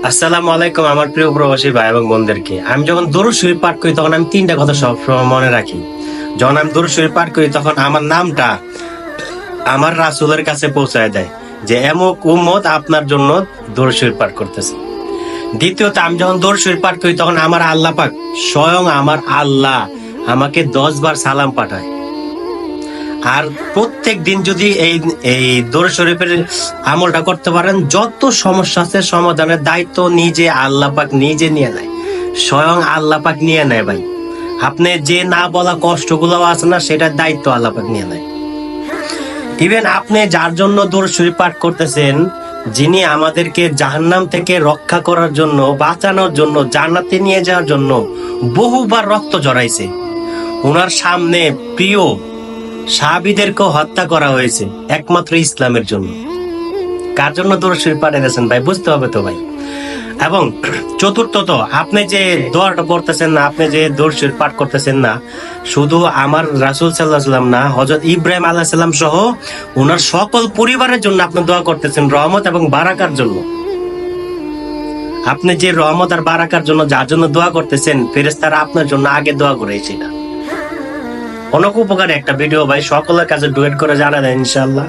আসসালামু আলাইকুম আমার প্রিয় প্রবাসী ভাই এবং বোনদেরকে। আমি যখন দরুদ শরীফ পাঠ করি তখন আমি তিনটা কথা সবসময় মনে রাখি। যখন আমি দরুদ শরীফ পাঠ করি তখন আমার নামটা আমার রাসূলের কাছে পৌঁছায় দেয় যে এমক উম্মত আপনার জন্য দরুদ শরীফ পাঠ করতেছে। দ্বিতীয়ত, আমি যখন দরুদ শরীফ পাঠ করি তখন আমার আল্লাহ পাক, স্বয়ং আমার আল্লাহ আমাকে 10 বার সালাম পাঠায়। আর প্রত্যেক দিন যদি এই এই দরুদ শরীফের আমলটা করতে পারেন, যত সমস্যা আছে সমাধানের দায়িত্ব নিজে আল্লাহ পাক নিজে নিয়ে নেয়। স্বয়ং আল্লাহ পাক নিয়ে নেয় ভাই। আপনি যে না বলা কষ্টগুলো আছে না, সেটার দায়িত্ব আল্লাহ পাক নিয়ে নেয়। ইভেন আপনি যার জন্য দরুদ শরীফ পাঠ করতেছেন, যিনি আমাদেরকে জাহান্নাম থেকে রক্ষা করার জন্য, বাঁচানোর জন্য, জান্নাতে নিয়ে যাওয়ার জন্য বহুবার রক্ত ঝরাইছে, ওনার সামনে প্রিয় সাহাবীদেরকেও হত্যা করা হয়েছে একমাত্র ইসলামের জন্য। কার জন্য দরুদ শরীফ পাঠাইতেছেন ভাই, বুঝতে হবে তো ভাই। এবং চতুর্থত, আপনি যে দোয়াটা পড়তেছেন না, আপনি যে দরুদ শরীফ পাঠ করতেছেন না, শুধু আমার রাসূল সাল্লাল্লাহু আলাইহি ওয়াসাল্লাম না, হযরত ইব্রাহিম আলাইহিস সালাম সহ ওনার সকল পরিবারের জন্য আপনি দোয়া করতেছেন, রহমত এবং বারাকার জন্য। আপনি যে রহমত আর বারাকার জন্য যার জন্য দোয়া করতেছেন, ফেরেশতারা আপনার জন্য আগে দোয়া করেছে। এটা অনেক উপকারী একটা ভিডিও ভাই, সকলের কাছে ডুয়েট করে জানা দেয় ইনশাআল্লাহ।